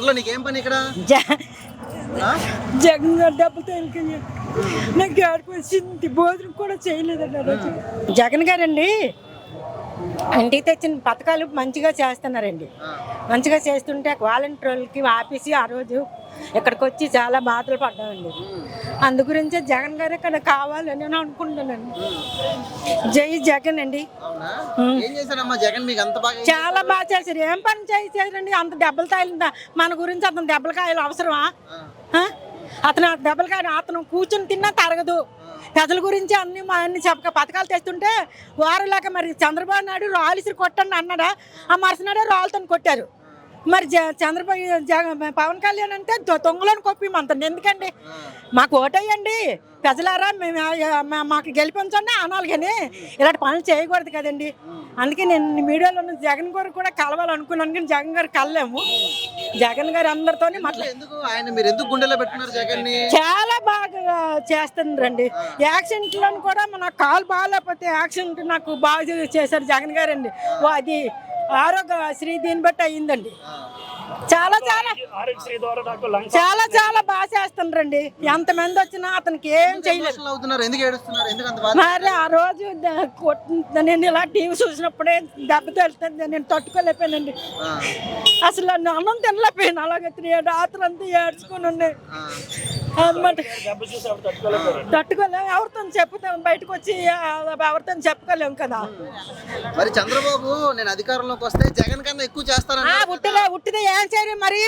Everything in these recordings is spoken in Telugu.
గంటలో నీకేం పని ఇక్కడ? జగన్ గారు దెబ్బతో వెళ్ళి నాకు ఏడుపు వచ్చింది, భోజనం కూడా చేయలేదండి ఆ రోజు. జగన్ గారండి ఇంటికి తెచ్చిన పథకాలు మంచిగా చేస్తున్నారండి. మంచిగా చేస్తుంటే వాలంటీర్లకి ఆపేసి ఆ రోజు ఇక్కడికి వచ్చి చాలా బాధలు పడ్డామండి. అందు గురించే జగన్ గారు ఇక్కడ కావాలని నేను అనుకుంటున్నానండి. జై జగన్ అండి. చాలా బాగా చేశారు. ఏం పని చేశారండి? అంత దెబ్బలు తాయిలిందా మన గురించి? అతను దెబ్బల కాయలు అవసరమా? అతను దెబ్బల కాయలు అతను కూర్చుని తిన్నా తరగదు. ప్రజల గురించి అన్ని చెప్పక పథకాలు తెస్తుంటే వారులాగా మరి చంద్రబాబు నాయుడు రాయలసీమ కొట్టండి అన్నాడా? ఆ మరుసనాడే రాళ్ళతో కొట్టారు. మరి పవన్ కళ్యాణ్ అంటే తొంగలోని కొప్పిమంతండి. ఎందుకండి? మాకు ఓటేయండి ప్రజలారా, మాకు గెలిపించండి అనాలి, కానీ ఇలాంటి పనులు చేయకూడదు కదండి. అందుకే నేను మీడియాలో జగన్ గారు కూడా కలవాలనుకున్నాను, కానీ జగన్ గారు కలలేము. జగన్ గారు అందరితో చాలా బాగా చేస్తుండ్రండి. యాక్సిడెంట్లో కూడా నాకు కాలు బాగాలేకపోతే యాక్సిడెంట్ నాకు బాగా చేశారు జగన్ గారు అండి. అది ఆరోగ్యశ్రీ దీన్ని బట్టి అయ్యిందండి. చాలా చాలా చాలా చాలా బాగా చేస్తుండ్రండి. ఎంతమంది వచ్చినా అతనికి ఏం చేయలేదు. మరి ఆ రోజు నేను ఇలా టీవీ చూసినప్పుడే దెబ్బ తెలుస్తుంది, నేను తట్టుకోలేకపోయానండి. అసలు అన్నం తినలేకపోయాను. అలాగే రాత్రి అంతా ఏడ్చుకుని ఉన్నాయి అన్నమాట. తట్టుకోలేము. ఎవరితో చెప్పుతాం? బయటకు వచ్చి ఎవరితో చెప్పుకోలేము కదా. మరి చంద్రబాబు నేను అధికారంలోకి వస్తే జగన్ కన్నా ఎక్కువ చేస్తాను. ఉట్టిదే ఏం చేయరు. మరి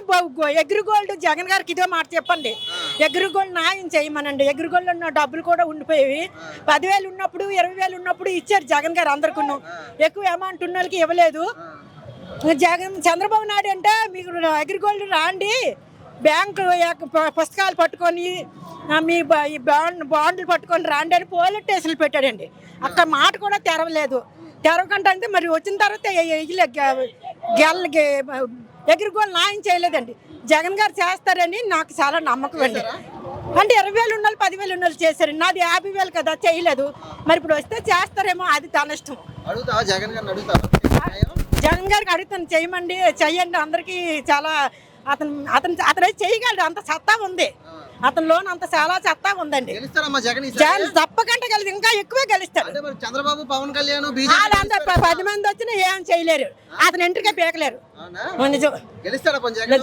అగ్రిగోల్డ్ జగన్ గారికి ఇదే మాట చెప్పండి. అగ్రిగోల్డ్ న్యాయం చేయమనండి. అగ్రిగోల్డ్ ఉన్న డబ్బులు కూడా ఉండిపోయేవి. 10,000 ఉన్నప్పుడు 20,000 ఉన్నప్పుడు ఇచ్చారు జగన్ గారు అందరికీ. ఎక్కువ అమౌంట్ ఉన్న వాళ్ళకి ఇవ్వలేదు. చంద్రబాబు నాయుడు అంటే మీకు అగ్రిగోల్డ్ రాండి, బ్యాంకు పుస్తకాలు పట్టుకొని మీ బాండ్లు పట్టుకొని రాండి అని పోలీస్ స్టేషన్లు పెట్టాడండి. అక్కడ మాట కూడా తెరవలేదు. తెరవకుండా అంటే మరి వచ్చిన తర్వాత ఎగురుగోలు న్యాయం చేయలేదండి. జగన్ గారు చేస్తారని నాకు చాలా నమ్మకం అండి. అంటే 20,000 ఉన్నోళ్ళు 10,000 ఉన్నోళ్ళు చేశారండి. నాది 50,000 కదా, చేయలేదు. మరి ఇప్పుడు వస్తే చేస్తారేమో, అది తన ఇష్టం. జగన్ గారికి అడుగుతాను, చేయమండి, చెయ్యండి. అందరికీ చాలా అతను చేయగలడు, అంత సత్తా ఉంది అతనిలోన, అంత చాలా సత్తా ఉందండి. జగన్ తప్పకుండా గెలిచి ఇంకా ఎక్కువే గెలుస్తాడు. చంద్రబాబు పవన్ కళ్యాణ్ 10 మంది వచ్చినా ఏం చేయలేరు, అతను ఎంట్రీకే పీకలేరు.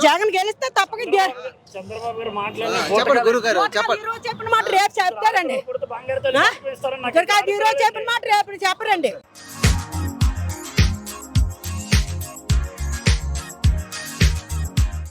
జగన్ గెలిస్తే తప్పక చెప్పిన మాట రేపు చెప్తారండి. ఈ రోజు చెప్పిన మాట రేపు చెప్పరండి.